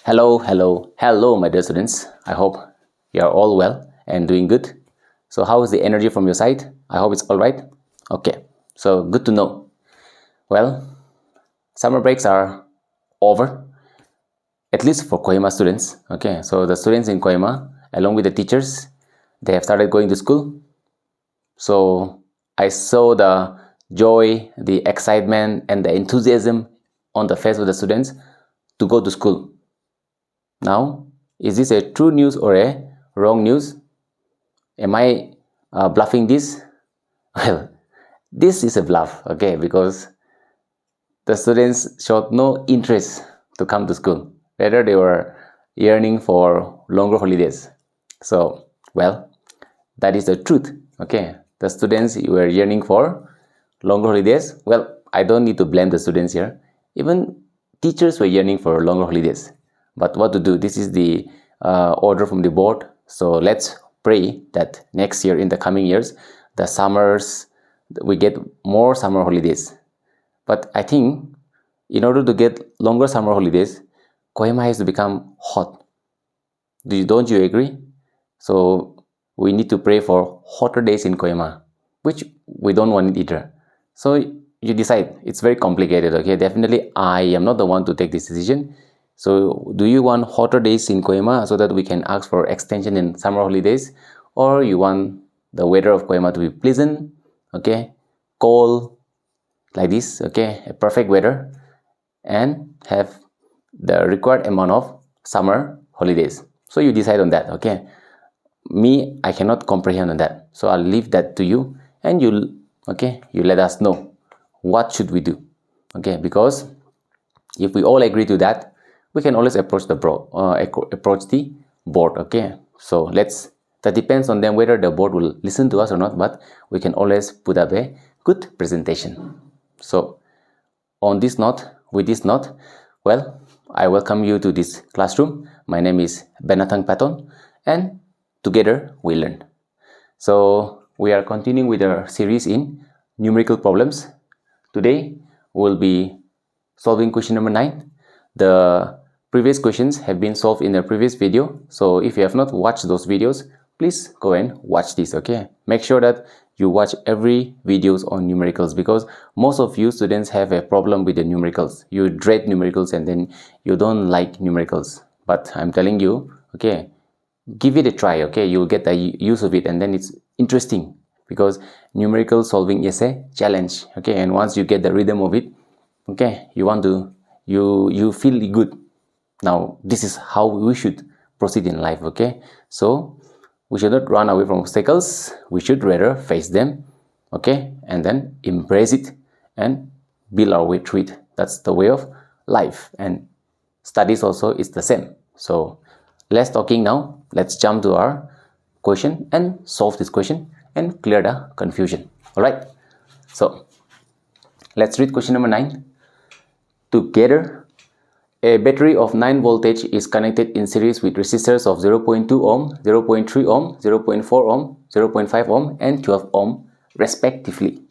Hello, my dear students. I hope you are all well and doing good. So, how is the energy from your side? I hope it's all right. Okay, so good to know. Well, summer breaks are over, at least for Kohima students. Okay, so the students in Kohima, along with the teachers, they have started going to school. So, I saw the joy, the excitement, and the enthusiasm on the face of the students to go to school. Now, is this a true news or a wrong news? Am I bluffing this? Well, this is a bluff, okay, because the students showed no interest to come to school. Rather, they were yearning for longer holidays. So, well, that is the truth, okay. The students were yearning for longer holidays. Well, I don't need to blame the students here. Even teachers were yearning for longer holidays. But what to do? This is the order from the board. So let's pray that next year, in the coming years, the summers, we get more summer holidays. But I think in order to get longer summer holidays, Kohima has to become hot. Don't you agree? So we need to pray for hotter days in Kohima, which we don't want it either. So you decide. It's very complicated, okay? Definitely, I am not the one to take this decision. So do you want hotter days in Kohima so that we can ask for extension in summer holidays, or you want the weather of Kohima to be pleasant, okay, cold, like this, okay, a perfect weather, and have the required amount of summer holidays? So you decide on that, okay? Me, I cannot comprehend on that, so I'll leave that to you, and you let us know what should we do, okay? Because if we all agree to that, we can always approach the board, okay? So that depends on them whether the board will listen to us or not, but we can always put up a good presentation. So with this note, well, I welcome you to this classroom. My name is Benatang Paton, and together we learn. So we are continuing with our series in numerical problems. Today we'll be solving question number 9. The previous questions have been solved in the previous video. So if you have not watched those videos, please go and watch this, okay? Make sure that you watch every videos on numericals, because most of you students have a problem with the numericals. You dread numericals and then you don't like numericals. But I'm telling you, okay, give it a try, okay? You'll get the use of it, and then it's interesting because numerical solving is a challenge, okay? And once you get the rhythm of it, okay, you feel good. Now this is how we should proceed in life, okay? So we should not run away from obstacles. We should rather face them, okay, and then embrace it and build our way through it. That's the way of life, and studies also is the same. So less talking now. Let's jump to our question and solve this question and clear the confusion. All right, so let's read question number 9. Together, a battery of 9 voltage is connected in series with resistors of 0.2 ohm, 0.3 ohm, 0.4 ohm, 0.5 ohm, and 12 ohm respectively.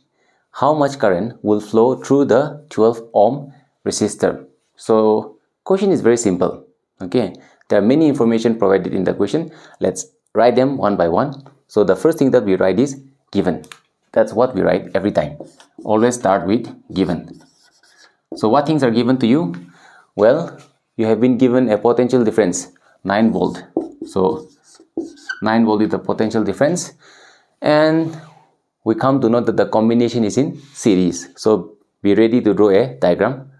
How much current will flow through the 12 ohm resistor? So question is very simple, okay? There are many information provided in the question. Let's write them one by one. So the first thing that we write is given. That's what we write every time. Always start with given. So what things are given to you? Well, you have been given a potential difference, 9 volt. So 9 volt is the potential difference, and we come to know that the combination is in series. So be ready to draw a diagram.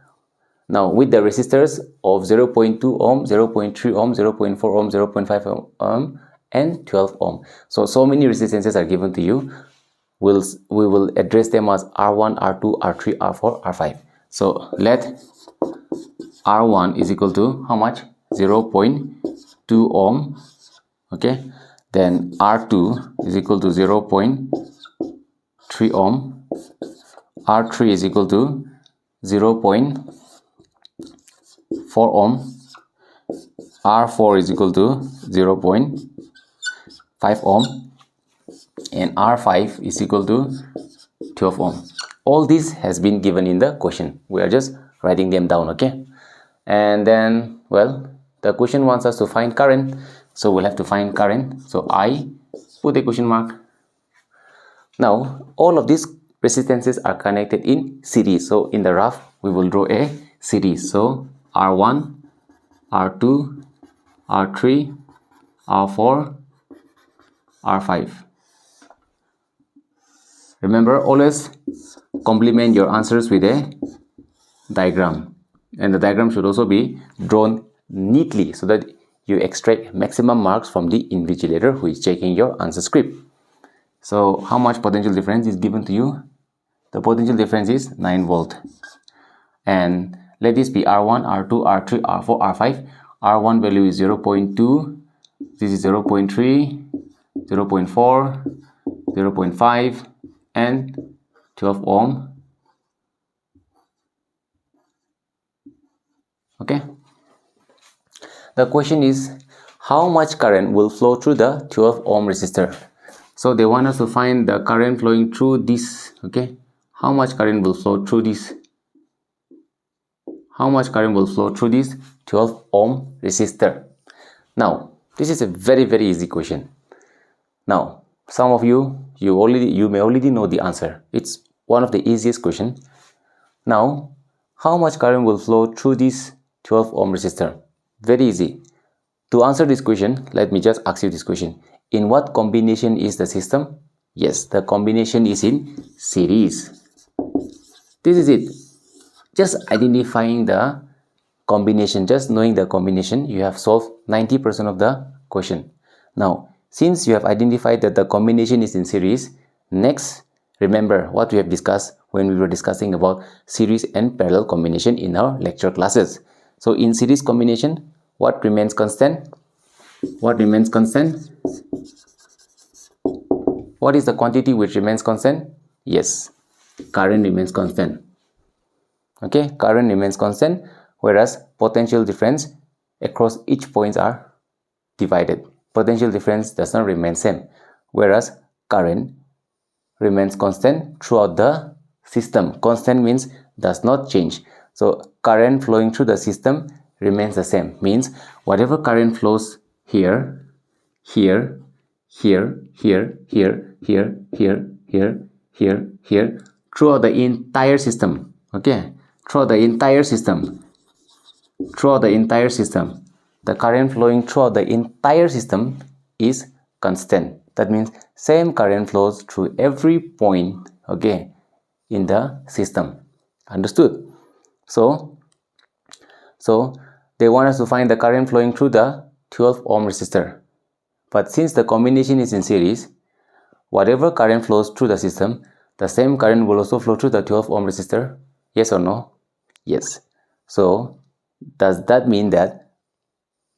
Now with the resistors of 0.2 ohm, 0.3 ohm, 0.4 ohm, 0.5 ohm, and 12 ohm. So many resistances are given to you. We will address them as R1, R2, R3, R4, R5. So let R1 is equal to how much? 0.2 ohm, okay? Then R2 is equal to 0.3 ohm, R3 is equal to 0.4 ohm, R4 is equal to 0.5 ohm, and R5 is equal to 12 ohm. All this has been given in the question. We are just writing them down, okay? And then, well, The question wants us to find current, so we'll have to find current. So I put a question mark. Now all of these resistances are connected in series. So in the graph we will draw a series. So R1, R2, R3, R4, R5. Remember, always complement your answers with a diagram, and the diagram should also be drawn neatly so that you extract maximum marks from the invigilator who is checking your answer script. So how much potential difference is given to you? The potential difference is 9 volt, and let this be R1, R2, R3, R4, R5. R1 value is 0.2, this is 0.3, 0.4, 0.5, and 12 ohm. Okay, the question is how much current will flow through the 12 ohm resistor. So they want us to find the current flowing through this. Okay, how much current will flow through this? How much current will flow through this 12 ohm resistor? Now this is a very easy question. Now some of you may already know the answer. It's one of the easiest question. Now how much current will flow through this 12 ohm resistor? Very easy. To answer this question, let me just ask you this question. In what combination is the system? Yes, the combination is in series. This is it. Just identifying the combination, just knowing the combination, you have solved 90% of the question. Now, since you have identified that the combination is in series, next, remember what we have discussed when we were discussing about series and parallel combination in our lecture classes. So in series combination, what remains constant? What remains constant? What is the quantity which remains constant? Yes, current remains constant. Okay, current remains constant, whereas potential difference across each points are divided. Potential difference does not remain same, whereas current remains constant throughout the system. Constant means does not change. So current flowing through the system remains the same, means whatever current flows here, here, here, here, here, here, here, here, here, here, throughout the entire system. Okay, throughout the entire system, the current flowing throughout the entire system is constant. That means same current flows through every point, okay, in the system. Understood? So they want us to find the current flowing through the 12 ohm resistor. But since the combination is in series, whatever current flows through the system, the same current will also flow through the 12 ohm resistor. Yes or no? Yes. So does that mean that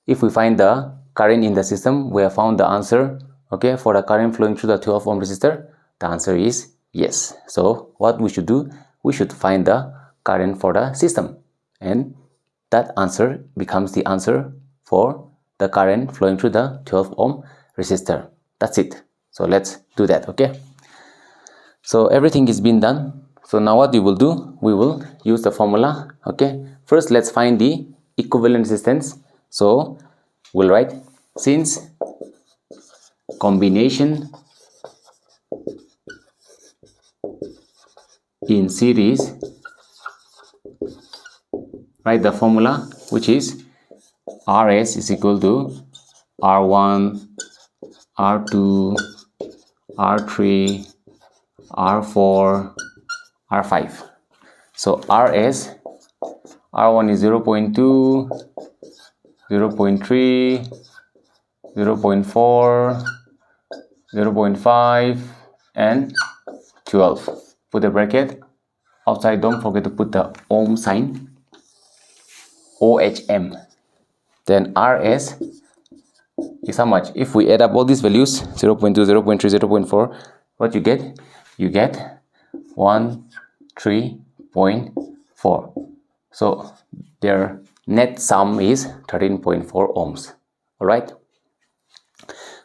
if we find the current in the system, we have found the answer, okay, for the current flowing through the 12 ohm resistor? The answer is yes. So what we should do, we should find the current for the system, and that answer becomes the answer for the current flowing through the 12 ohm resistor. That's it. So let's do that. Okay, so everything is been done. So now what we will do, we will use the formula. Okay, first let's find the equivalent resistance. So we'll write, since combination in series, write the formula, which is Rs is equal to R1, R2, R3, R4, R5. So Rs, R1 is 0.2, 0.3, 0.4, 0.5, and 12. Put a bracket. Outside, don't forget to put the ohm sign, OHM. Then Rs is how much? If we add up all these values, 0.2, 0.3, 0.4, what you get? You get 13.4. So their net sum is 13.4 ohms. Alright.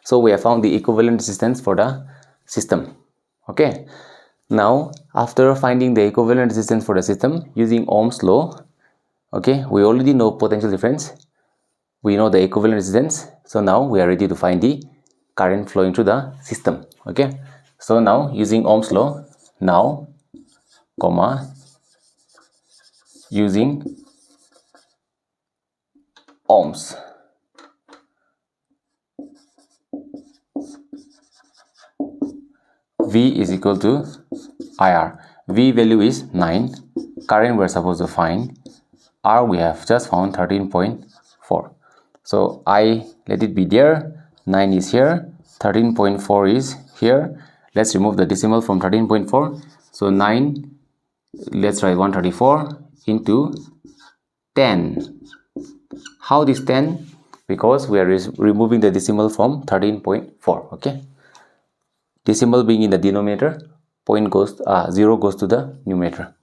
So we have found the equivalent resistance for the system. Okay. Now after finding the equivalent resistance for the system using Ohm's law, okay, we already know potential difference. we know the equivalent resistance. So now we are ready to find the current flowing through the system. Okay, so now using Ohm's law, now comma using Ohms, V is equal to IR. V value is 9, current we're supposed to find, R we have just found 13.4. So I let it be there, 9 is here, 13.4 is here. Let's remove the decimal from 13.4. So 9, let's write 134 into 10. How this 10? Because we are removing the decimal from 13.4. Okay, decimal being in the denominator, 0 goes to the numerator.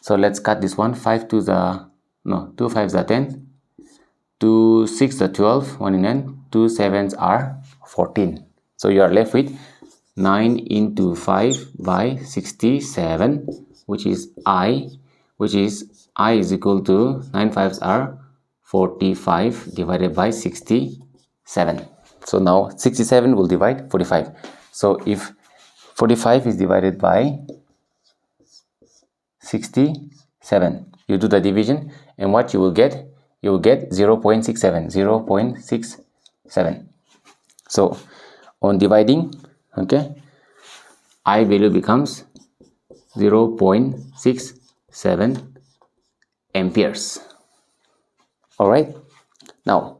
So let's cut this one. 5 to the, no, 2 5s are 10, 2 6 are 12, 1 in 9, 2 7s are 14. So you are left with 9 into 5 by 67, which is I is equal to 9 5s are 45 divided by 67. So now 67 will divide 45. So if 45 is divided by 67, you do the division, and what you will get? You will get 0.67. 0.67. So on dividing, okay, I value becomes 0.67 amperes. Alright, now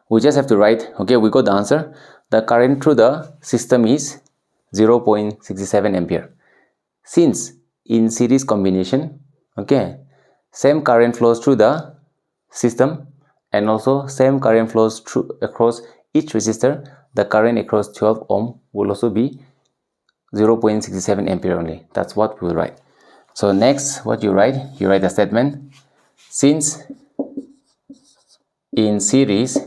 we just have to write, okay, we got the answer. The current through the system is 0.67 ampere. Since in series combination, okay, same current flows through the system and also same current flows through across each resistor, the current across 12 ohm will also be 0.67 ampere only. That's what we will write. So next, what you write the statement, since in series,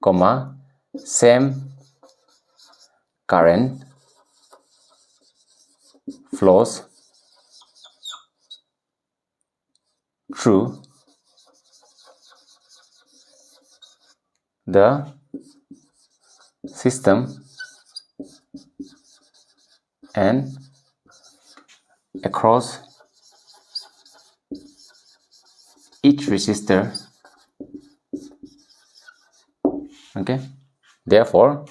comma, same current flows through the system and across each resistor, okay, therefore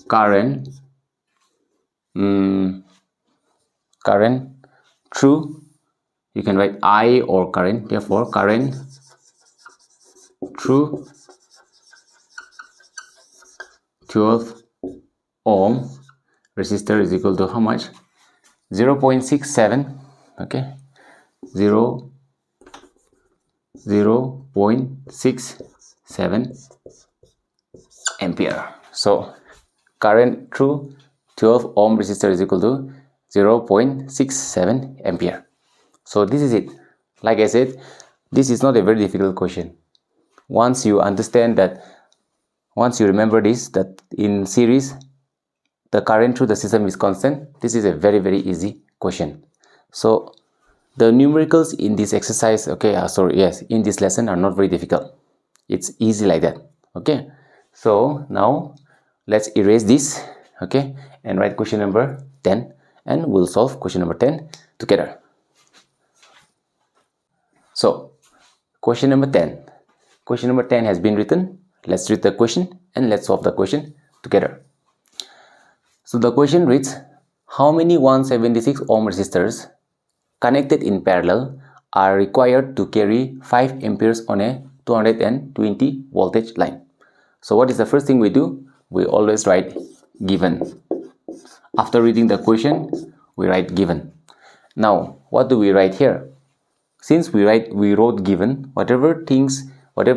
current through, you can write I or current, therefore current through 12 ohm resistor is equal to how much? 0.67, okay, 0.67 ampere. So current through 12 ohm resistor is equal to 0.67 ampere. So this is it. Like I said, this is not a very difficult question. Once you understand that, once you remember this, that in series the current through the system is constant, this is a very easy question. So the numericals in this exercise, okay, in this lesson are not very difficult. It's easy like that. Okay, so now let's erase this, okay, and write question number 10, and we'll solve question number 10 together. So question number 10 has been written. Let's read the question and let's solve the question together. So the question reads, how many 176 ohm resistors connected in parallel are required to carry 5 amperes on a 220 voltage line? So what is the first thing we do? We always write given. After reading the question, we write given. Now what do we write here? Since we wrote given, whatever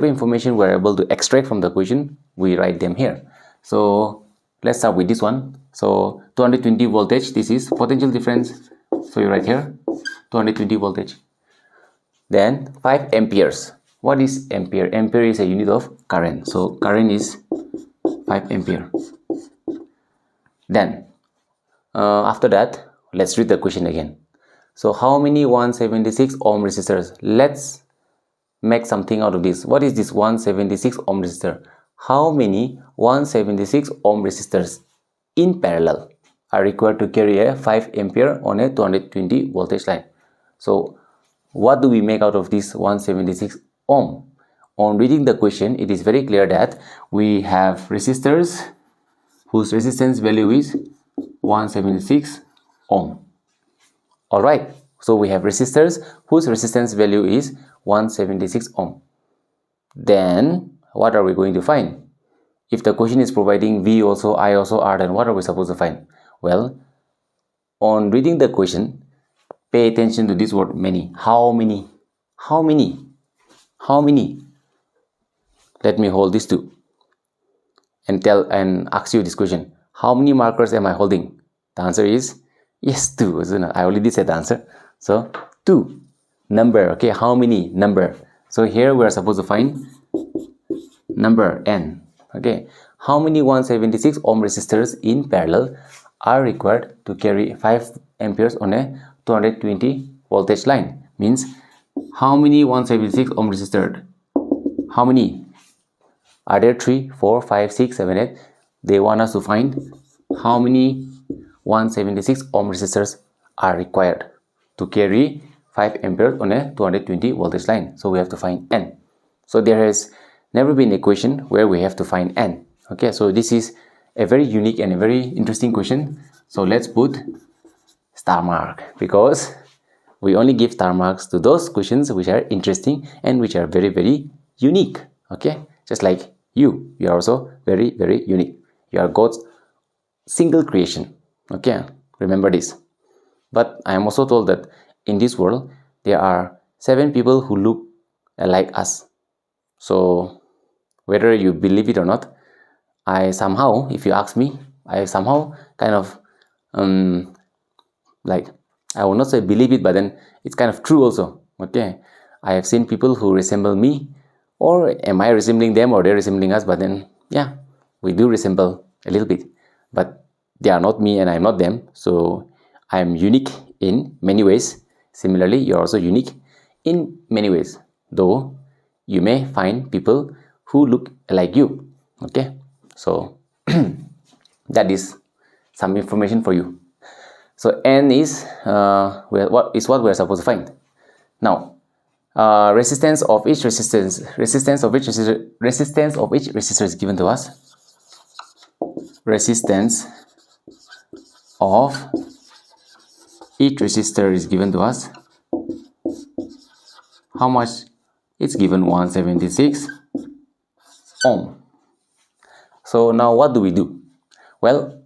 information we are able to extract from the question, we write them here. So let's start with this one. So 220 voltage, this is potential difference, so you write here 220 voltage. Then 5 amperes. What is ampere? Ampere is a unit of current, so current is 5 ampere. Then after that, let's read the question again. So how many 176 ohm resistors? Let's make something out of this. What is this 176 ohm resistor? How many 176 ohm resistors in parallel are required to carry a 5 ampere on a 220 voltage line? So what do we make out of this 176 ohm? On reading the question, it is very clear that we have resistors whose resistance value is 176 ohm. Alright, so we have resistors whose resistance value is 176 ohm. Then what are we going to find? If the question is providing V also, I also, R, then what are we supposed to find? Well, on reading the question, pay attention to this word many. How many? How many? How many? Let me hold this too and ask you this question. How many markers am I holding? The answer is yes, 2, isn't it? I already said the answer. So 2. Number, okay, how many? Number. So here we are supposed to find number n. Okay, how many 176 ohm resistors in parallel are required to carry 5 amperes on a 220 voltage line? Means how many 176 ohm resistors? How many? Are there 3, 4, 5, 6, 7, 8? They want us to find how many 176 ohm resistors are required to carry 5 amperes on a 220 voltage line. So we have to find n. So there has never been a question where we have to find n. Okay, so this is a very unique and a very interesting question. So let's put star mark, because we only give star marks to those questions which are interesting and which are very, very unique. Okay, just like you are also very, very unique. You are God's single creation. Okay, remember this. But I am also told that in this world there are 7 people who look like us. So whether you believe it or not, I somehow, if you ask me, I somehow kind of like, I will not say believe it, but then it's kind of true also. Okay, I have seen people who resemble me, or am I resembling them, or they're resembling us? But then yeah, we do resemble a little bit, but they are not me and I'm not them. So I'm unique in many ways. Similarly, you're also unique in many ways, though you may find people who look like you. Okay, so that is some information for you. So n is what we are supposed to find. Now, resistance of each resistor is given to us. Resistance of each resistor is given to us. How much? It's given 176 ohm. So now what do we do? Well,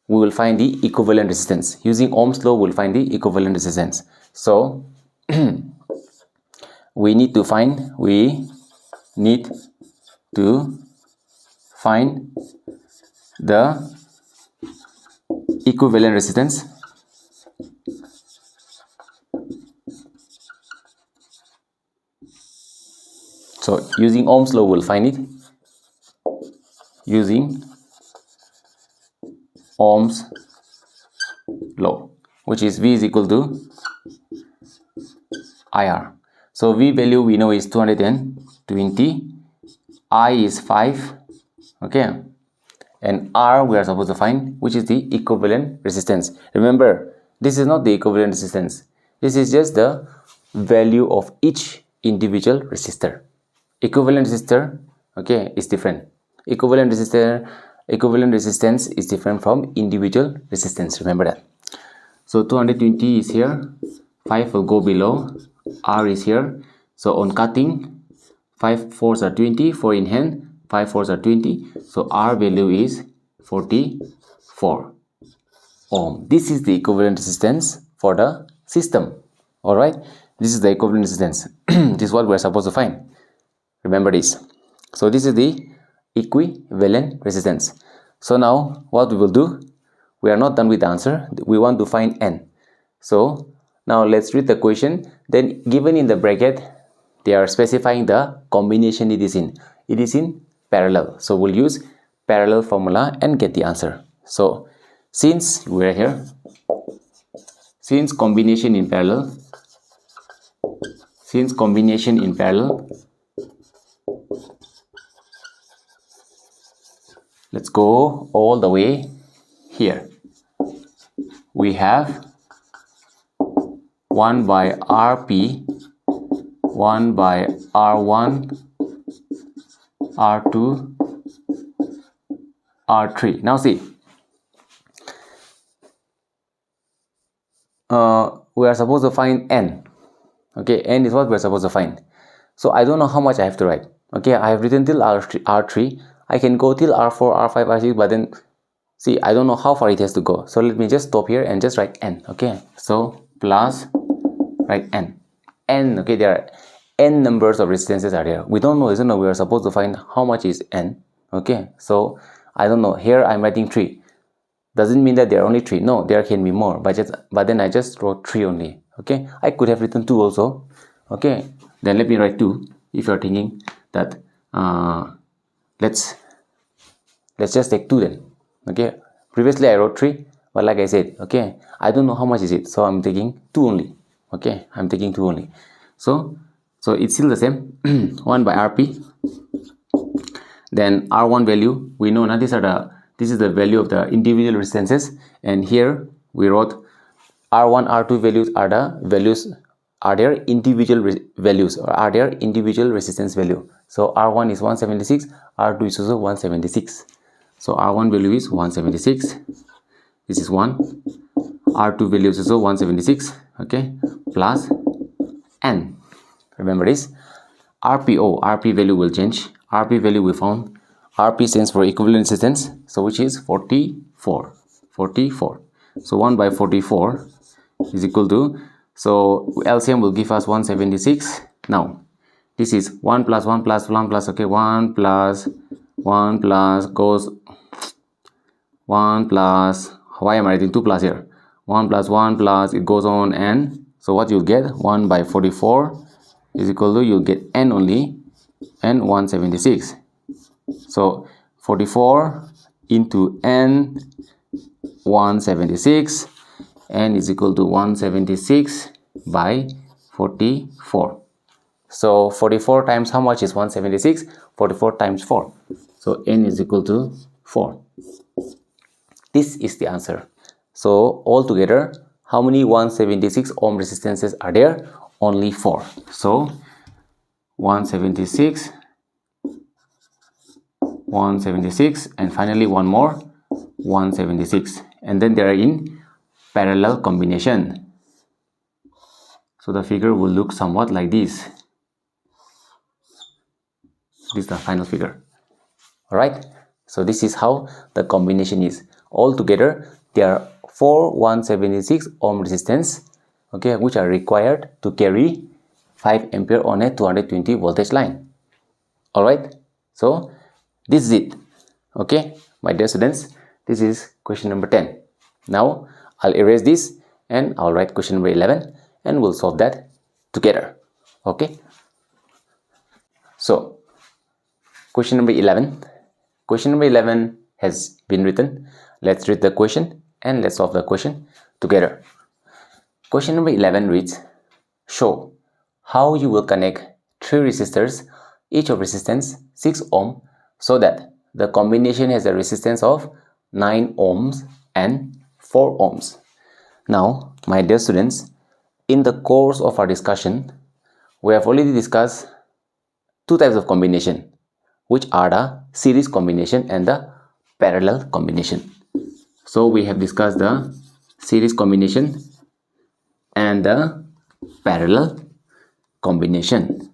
we will find the equivalent resistance. Using Ohm's law, we'll find the equivalent resistance. So we need to find the equivalent resistance So using Ohm's law, we'll find it. Using Ohm's law, which is V is equal to IR. So V value we know is 220, I is 5, okay, and R we are supposed to find, which is the equivalent resistance. Remember, this is not the equivalent resistance. This is just the value of each individual resistor. Equivalent resistor, okay, is different. Equivalent resistance is different from individual resistance. Remember that. So 220 is here, 5 will go below, R is here. So on cutting, 5 4s are 20, 4 in hand, 5 4s are 20. So R value is 44 ohm. This is the equivalent resistance for the system. Alright, this is the equivalent resistance. This is what we are supposed to find. Remember this. So this is the equivalent resistance. So now what we will do, we are not done with the answer. We want to find N. So now let's read the question. Then given in the bracket, they are specifying the combination it is in. It is in parallel. So we'll use parallel formula and get the answer. So since we are here, since combination in parallel, let's go all the way here. We have 1 by Rp, 1 by R1, R2, R3. Now see, we are supposed to find n. Okay, n is what we are supposed to find. So I don't know how much I have to write. Okay, I have written till R3. I can go till R4, R5, R6, but then see, I don't know how far it has to go. So let me just stop here and just write n. Okay, so plus, write n. N, okay, there are n numbers of resistances are there. We don't know, isn't it? We are supposed to find how much is n. Okay, so I don't know. Here I'm writing 3. Doesn't mean that there are only 3. No, there can be more, but then I just wrote 3 only. Okay, I could have written 2 also. Okay, then let me write 2. If you're thinking that let's just take 2 then. Okay, previously I wrote 3, but like I said, okay, I don't know how much is it, so I'm taking 2 only. Okay, I'm taking 2 only. So it's still the same. 1 by Rp. Then R1 value, we know now this is the value of the individual resistances, and here we wrote R1, R2 values are the values, are their individual values, or are their individual resistance value. So R1 is 176, R2 is also 176. So R1 value is 176. This is 1. R2 value is also 176. Okay, plus n. Remember this. RP value will change. RP value we found. RP stands for equivalent resistance, so which is 44. 44. So 1 by 44 is equal to, so LCM will give us 176. Now this is 1 plus 1 plus 1 plus, okay, 1 plus 1 plus goes 1 plus, why am I writing 2 plus here? 1 plus 1 plus, it goes on, and so what you'll get, 1 by 44 is equal to, you'll get n only, and 176. So 44 into n, 176, n is equal to 176 by 44. So 44 times how much is 176? 44 times 4. So n is equal to 4. This is the answer. So altogether, how many 176 ohm resistances are there? Only 4. So 176, 176, and finally one more, 176, and then they are in parallel combination. So the figure will look somewhat like this. This is the final figure. Alright, so this is how the combination is. Altogether, there are 4 176 ohm resistance, okay, which are required to carry 5 ampere on a 220 voltage line. Alright, so this is it. Okay, my dear students, this is question number 10. Now I'll erase this and I'll write question number 11 and we'll solve that together. Okay, so question number 11. Question number 11 has been written. Let's read the question and let's solve the question together. Question number 11 reads, show how you will connect 3 resistors, each of resistance 6 ohm, so that the combination has a resistance of 9 ohms and 4 ohms. Now, my dear students, in the course of our discussion, we have already discussed 2 types of combination, which are the series combination and the parallel combination. So we have discussed the series combination and the parallel combination.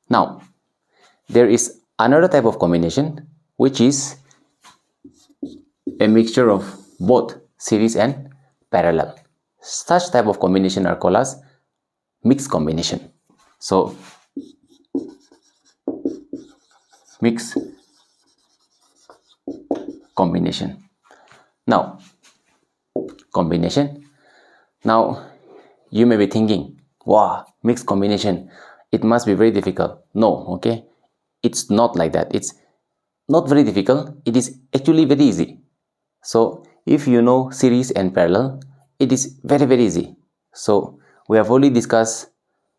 Now, there is another type of combination which is a mixture of both series and parallel. Such type of combination are called as mixed combination. So, mixed combination. Now, combination. Now, you may be thinking, wow, mixed combination, it must be very difficult. No, okay, it's not like that. It's not very difficult. It is actually very easy. So if you know series and parallel, it is very, very easy. So we have already discussed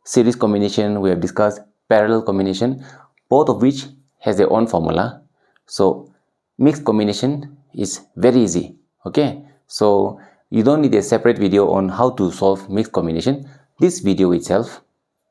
series combination, we have discussed parallel combination, both of which has their own formula. So mixed combination is very easy. Okay, so you don't need a separate video on how to solve mixed combination. This video itself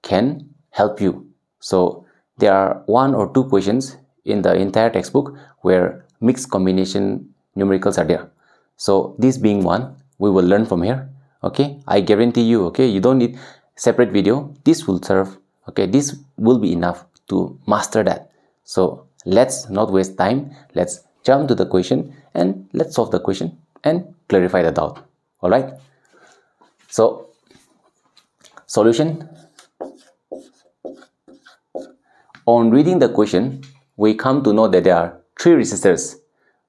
can help you. So there are 1 or 2 questions in the entire textbook where mixed combination numericals are there. So this being one, we will learn from here. Okay, I guarantee you, okay, you don't need separate video. This will serve, okay, this will be enough to master that. So let's not waste time. Let's jump to the question and let's solve the question and clarify the doubt. All right, so solution. On reading the question, we come to know that there are 3 resistors.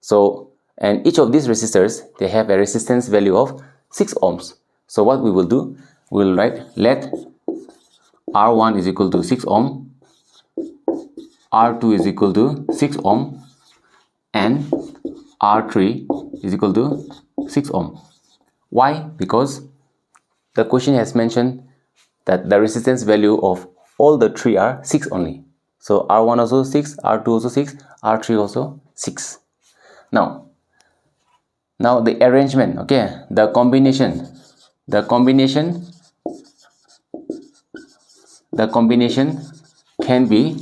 So, and each of these resistors, they have a resistance value of 6 ohms. So what we will do, we will write let R1 is equal to 6 ohm, R2 is equal to 6 ohm, and R3 is equal to 6 ohm. Why? Because the question has mentioned that the resistance value of all the 3 are 6 only. So R1 also 6, R2 also 6, R3 also 6. Now the arrangement, okay, the combination can be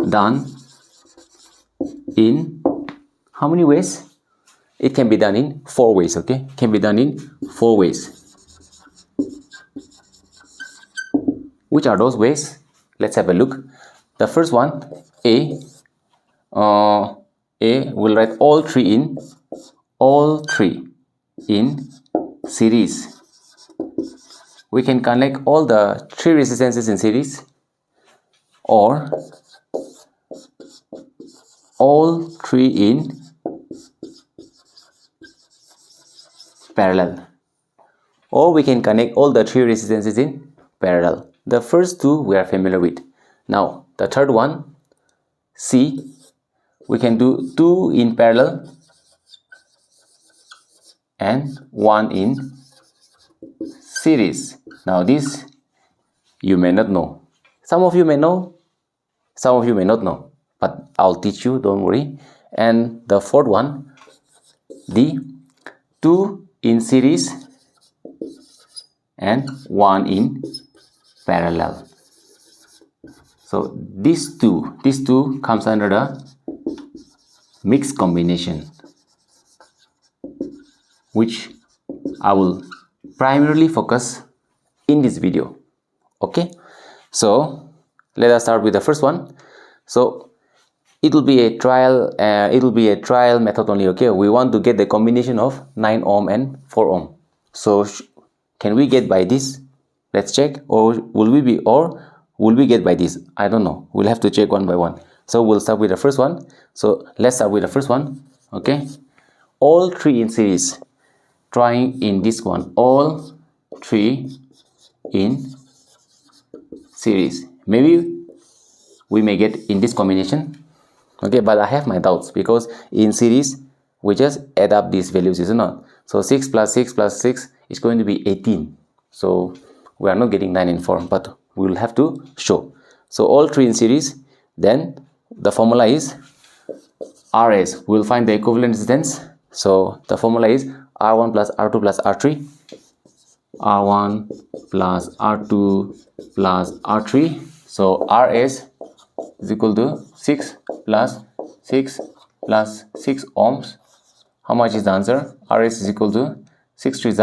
done in how many ways? It can be done in 4 ways, okay? Can be done in 4 ways. Which are those ways? Let's have a look. The first one, A will write all three in series. We can connect all the 3 resistances in series, or all 3 in parallel, or we can connect all the 3 resistances in parallel. The first 2 we are familiar with. Now the third one, C, we can do 2 in parallel and 1 in series. Now this you may not know. Some of you may know, some of you may not know, but I'll teach you, don't worry. And the fourth one, D, 2 in series and 1 in parallel. So these two comes under the mixed combination, which I will primarily focus in this video. Okay, so let us start with the first one. So it will be a trial method only. Okay, we want to get the combination of 9 ohm and 4 ohm. So can we get by this? Let's check. Or will we get by this? I don't know. We'll have to check one by one. So we'll start with the first one. So let's start with the first one. Okay, all 3 in series. Trying in this one, all 3 in series. Maybe we may get in this combination. Okay, but I have my doubts, because in series we just add up these values, is it not? So 6 plus 6 plus 6 is going to be 18. So we are not getting 9 and 4, but we will have to show. So all 3 in series, then the formula is RS. We will find the equivalent resistance. So the formula is R1 plus R2 plus R3, R1 plus R2 plus R3. So RS is equal to 6 plus 6 plus 6 ohms. How much is the answer? RS is equal to 6 3 is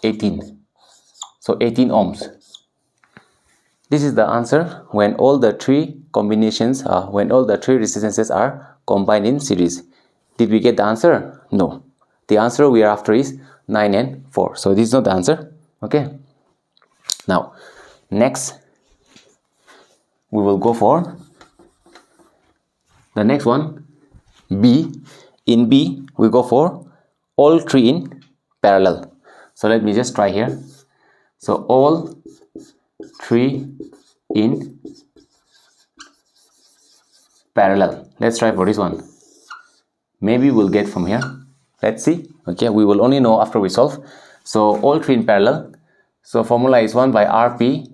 18. So 18 ohms. This is the answer when all the 3 combinations, when all the 3 resistances are combined in series. Did we get the answer? No. The answer we are after is 9 and 4. So this is not the answer. Okay. Now, next, we will go for the next one, B. In B, we go for all 3 in parallel. So let me just try here. So all 3 in parallel. Let's try for this one. Maybe we'll get from here. Let's see. Okay, we will only know after we solve. So all three in parallel. So formula is 1 by Rp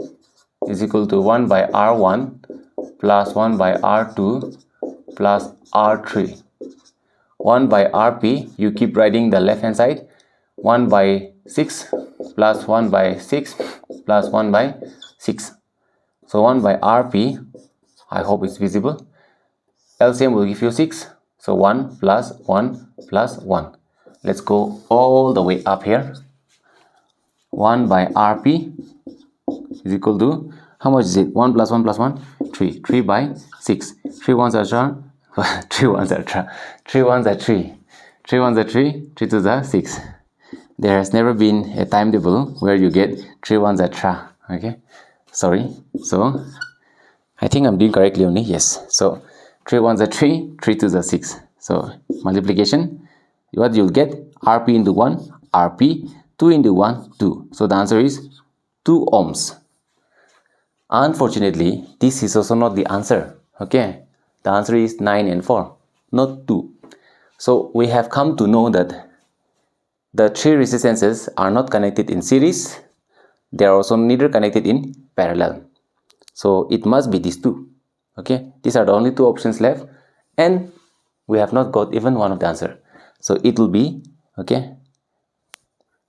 is equal to 1 by R1 plus 1 by R2 plus R3. 1 by Rp, you keep writing the left hand side. 1 by 6 plus 1 by 6 plus 1 by 6. So 1 by Rp, I hope it's visible. LCM will give you 6. So 1 plus 1 plus 1. Let's go all the way up here. 1 by Rp is equal to, how much is it? 1 plus 1 plus 1? 3. 3 by 6. 3 ones are 3 ones are 3 ones are 3. 3 ones are 3. 3 twos are 6. There has never been a timetable where you get 3 ones are 3. Okay? Sorry. So, I think I'm doing correctly only. Yes. So, 3 ones are 3. 3 twos are 6. So, multiplication. What you'll get? Rp into 1. Rp. 2 into 1. 2. So, the answer is 2 ohms. Unfortunately, this is also not the answer. Okay, the answer is 9 and 4, not 2. So we have come to know that the three resistances are not connected in series. They are also neither connected in parallel. So it must be these two. Okay, these are the only two options left, and we have not got even one of the answer. So it will be, okay,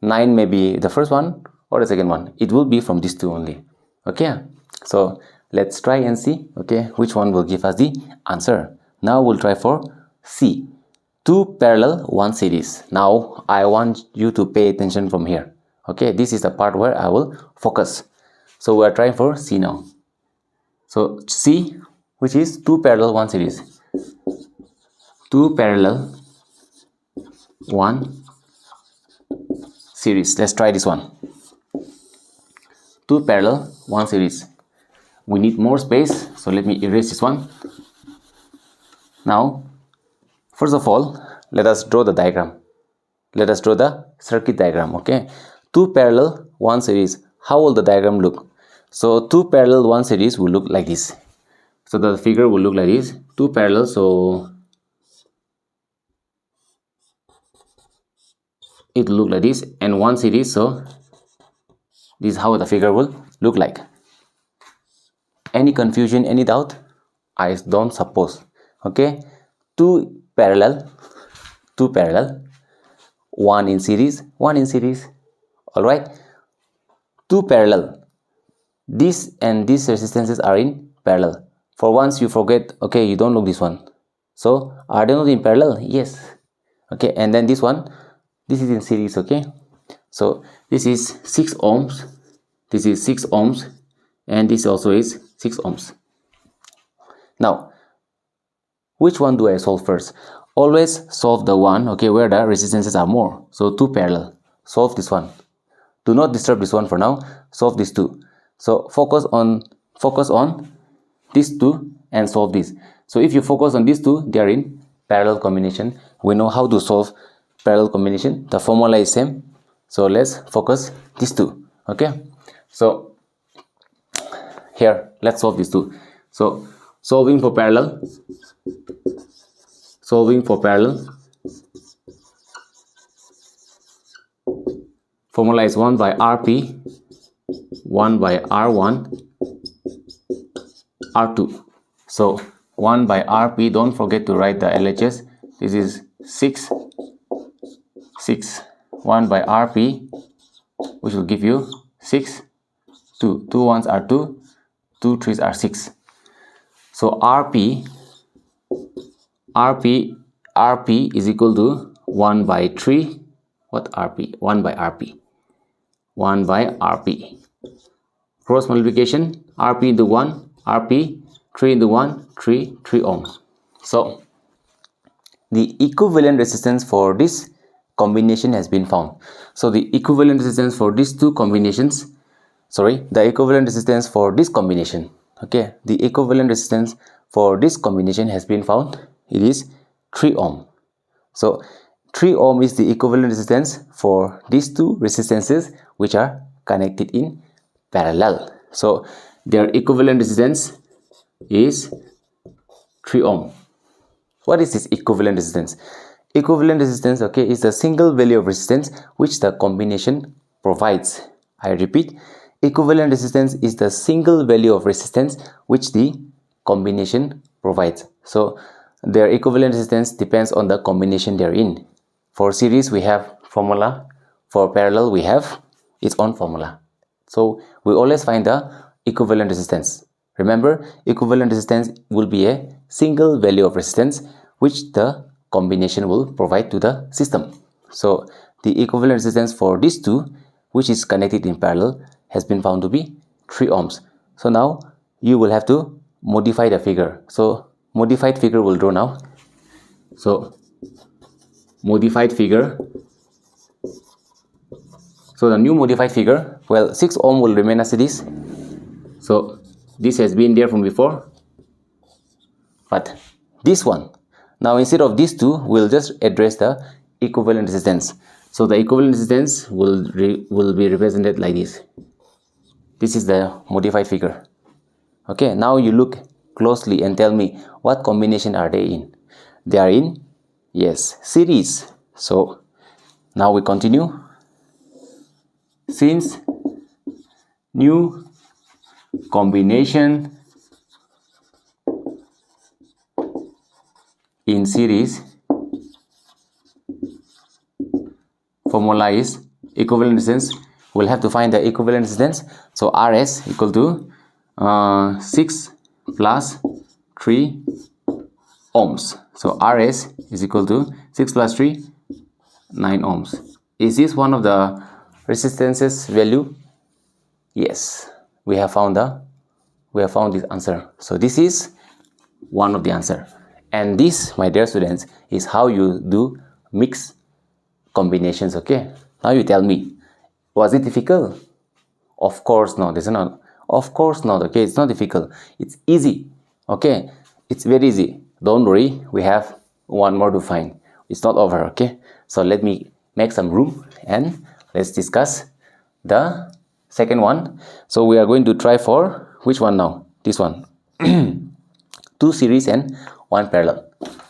9 may be the first one or the second one. It will be from these two only. Okay, so let's try and see, okay, which one will give us the answer. Now we'll try for C. 2 parallel, 1 series. Now I want you to pay attention from here. Okay, this is the part where I will focus. So we are trying for C now. So C, which is 2 parallel, 1 series. 2 parallel, 1 series. Let's try this one. 2 parallel, 1 series. We need more space, so let me erase this one. Now, first of all, let us draw the diagram. Let us draw the circuit diagram, okay? 2 parallel, 1 series. How will the diagram look? So 2 parallel, 1 series will look like this. So the figure will look like this. 2 parallel, so it will look like this, and 1 series, so this is how the figure will look like. Any confusion, any doubt? I don't suppose. Okay, 2 parallel, 1 in series, 1 in series. All right, 2 parallel. This and these resistances are in parallel. For once you forget, okay, you don't look this one. So are they not in parallel? Yes. Okay, and then this one, this is in series. Okay, so this is 6 ohms, this is 6 ohms, and this also is 6 ohms. Now, which one do I solve first? Always solve the one, okay, where the resistances are more. So 2 parallel, solve this one. Do not disturb this one for now. Solve these two. So focus on these two and solve this. So if you focus on these two, they are in parallel combination. We know how to solve parallel combination. The formula is same. So let's focus these two. Okay. So here, let's solve these two. So solving for parallel. Formula is 1 by Rp, 1 by R1, R2. So 1 by Rp, don't forget to write the LHS. This is 6. 1 by Rp, which will give you 6. 2 ones are 2, 2 threes are 6. So Rp is equal to 1 by 3. What Rp? 1 by Rp. 1 by Rp. Cross multiplication, Rp into 1, Rp, 3 into 1, 3 ohms. So the equivalent resistance for this combination has been found. So the equivalent resistance for these two combinations, the equivalent resistance for this combination, okay, the equivalent resistance for this combination has been found. It is 3 ohm. So 3 ohm is the equivalent resistance for these two resistances which are connected in parallel. So their equivalent resistance is 3 ohm. What is this equivalent resistance? Equivalent resistance, okay, is the single value of resistance which the combination provides. I repeat, equivalent resistance is the single value of resistance which the combination provides. So their equivalent resistance depends on the combination they're in. For series we have formula, for parallel we have its own formula. So we always find the equivalent resistance. Remember, equivalent resistance will be a single value of resistance which the combination will provide to the system. So the equivalent resistance for these two, which is connected in parallel, has been found to be 3 ohms. So now you will have to modify the figure. So modified figure will draw now. So modified figure. So the new modified figure, well, 6 ohm will remain as it is. So this has been there from before, but this one, now instead of these two, we'll just address the equivalent resistance. So the equivalent resistance will be represented like this. This is the modified figure. Okay, now you look closely and tell me what combination are they in. They are in, yes, series. So now we continue. Since new combination in series, formula is equivalent resistance. We'll have to find the equivalent resistance. So Rs equal to 6 plus 3 ohms. So Rs is equal to 6 plus 3, 9 ohms. Is this one of the resistances value? Yes, we have found this answer. So this is one of the answer. And this, my dear students, is how you do mix combinations. Okay, now you tell me, was it difficult? Of course not, isn't it? Of course not. Okay, it's not difficult, it's easy. Okay, it's very easy. Don't worry, we have one more to find. It's not over. Okay, so let me make some room and let's discuss the second one. So we are going to try for which one now? This one. 2 series and 1 parallel.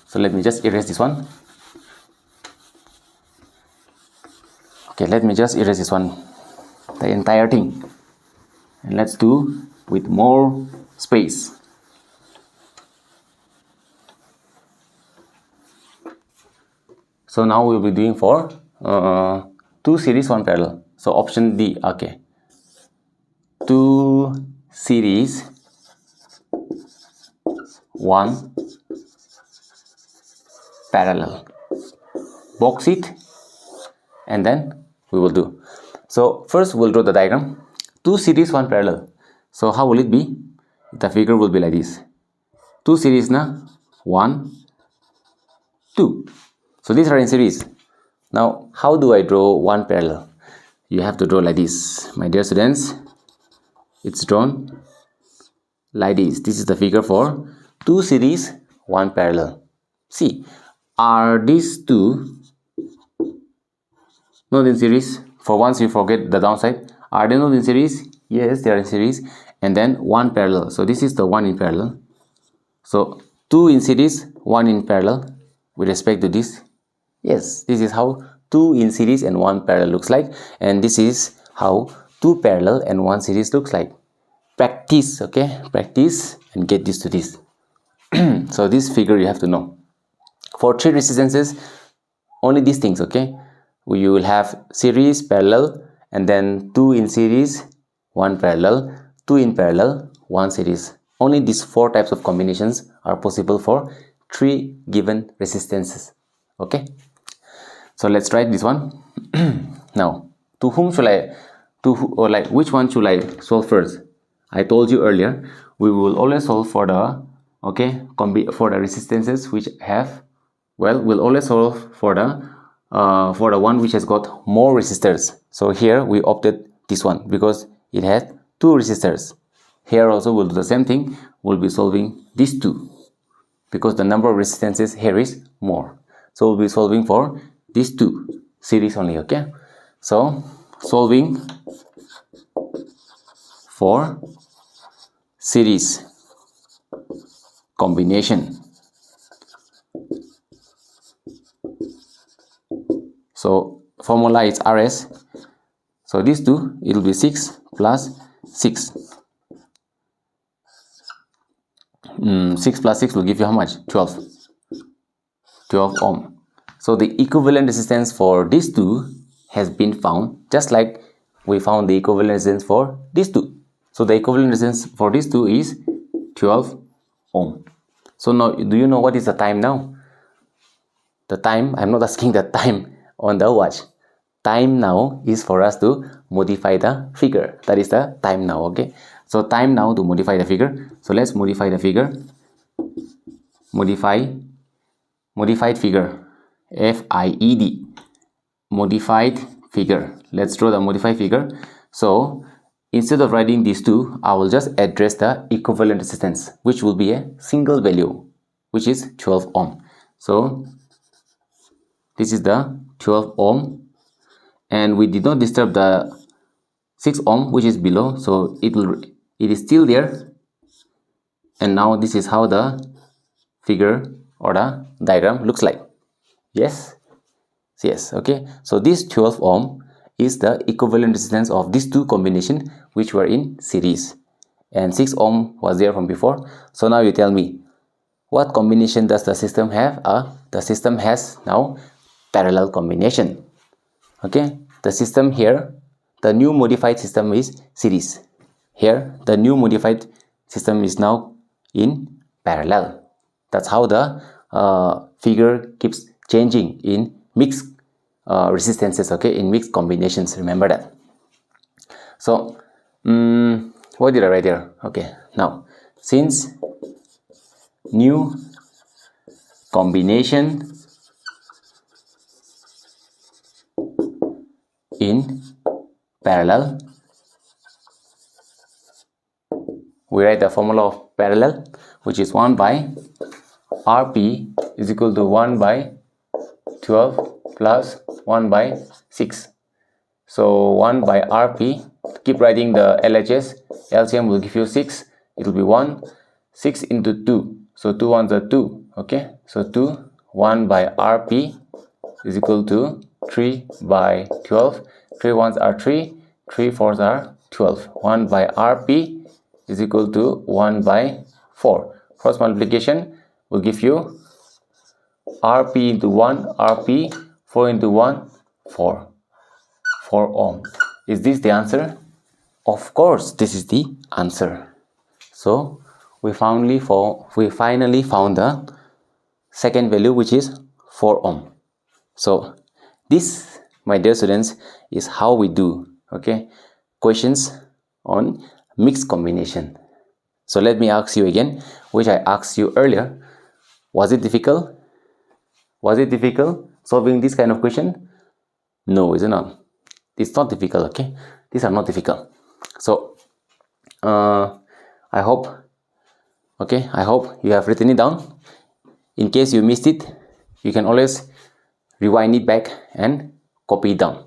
So let me just erase this one. Okay, let me just erase this one, the entire thing, and let's do with more space. So now we'll be doing for 2 series 1 parallel. So option D. Okay, 2 series 1 parallel. Box it and then we will do. So first we'll draw the diagram. 2 series 1 parallel. So how will it be? The figure will be like this. 2 series na 1, 2. So these are in series. Now how do I draw 1 parallel? You have to draw like this, my dear students. It's drawn like this. This is the figure for 2 series 1 parallel. See, are these two not in series? For once you forget the downside. Are they not in series? Yes, they are in series. And then 1 parallel. So this is the 1 in parallel. So 2 in series, 1 in parallel with respect to this. Yes, this is how 2 in series and 1 parallel looks like. And this is how 2 parallel and 1 series looks like. Practice, okay? Practice and get this to this. So this figure you have to know. For 3 resistances, only these things, okay? You will have series, parallel, and then 2 in series, 1 parallel, 2 in parallel, 1 series. Only these 4 types of combinations are possible for 3 given resistances. Okay, so let's try this one. Now, to whom should I, which one should I solve first? I told you earlier, we will always solve for the, okay, for the resistances which have, well, we'll always solve for the one which has got more resistors. So here we opted this one because it has 2 resistors. Here also we'll do the same thing. We'll be solving these 2 because the number of resistances here is more. So we'll be solving for these 2 series only. Okay, so solving for series combination. So formula is RS. So these two, it will be 6 plus 6. 6 plus 6 will give you how much? 12 ohm. So the equivalent resistance for these two has been found, just like we found the equivalent resistance for these two. So the equivalent resistance for these two is 12 ohm. So now, do you know what is the time now? The time, I'm not asking the time on the watch. Time now is for us to modify the figure. That is the time now, okay? So time now to modify the figure. So let's modify the figure. Modified figure. FIED. Modified figure. Let's draw the modified figure. So instead of writing these two, I will just address the equivalent resistance, which will be a single value, which is 12 ohm. So this is the 12 ohm, and we did not disturb the 6 ohm, which is below, so it is still there. And now this is how the figure or the diagram looks like. Yes, okay. So this 12 ohm is the equivalent resistance of these two combinations which were in series, and 6 ohm was there from before. So now you tell me, what combination does the system have? The system has now parallel combination. Okay, the system here, the new modified system is series. Here the new modified system is now in parallel. That's how the figure keeps changing in mixed resistances, okay, in mixed combinations. Remember that. So what did I write here? Okay, now since new combination in parallel, we write the formula of parallel, which is 1 by Rp is equal to 1 by 12 plus 1 by 6. So 1 by Rp, keep writing the LHS, LCM will give you 6, it will be 1, 6 into 2, so 2 ones are 2, okay, so 2, 1 by Rp is equal to 3 by 12, 3 ones are 3, 3 fours are 12, 1 by Rp is equal to 1 by 4. Cross multiplication will give you Rp into 1, Rp, 4 into 1, 4 ohm. Is this the answer? Of course, this is the answer. So we finally found the second value, which is 4 ohm. So this, my dear students, is how we do, okay, questions on mixed combination. So let me ask you again, which I asked you earlier. Was it difficult? Was it difficult solving this kind of question? No, is it not? It's not difficult, okay? These are not difficult. So I hope you have written it down. In case you missed it, you can always rewind it back and copy it down.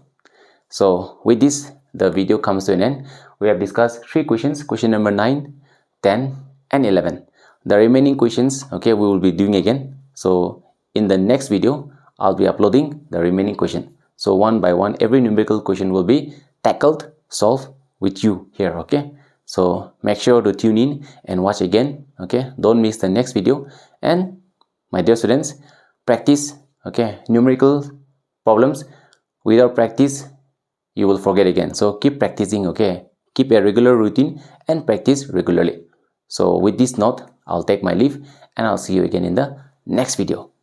So with this, the video comes to an end. We have discussed 3 questions, question number 9, 10 and 11. The remaining questions, okay, we will be doing again. So in the next video, I'll be uploading the remaining question. So one by one, every numerical question will be tackled, solved with you here, okay? So make sure to tune in and watch again, okay? Don't miss the next video. And my dear students, practice, okay? Numerical problems, without practice, you will forget again. So keep practicing, okay? Keep a regular routine and practice regularly. So with this note, I'll take my leave and I'll see you again in the next video.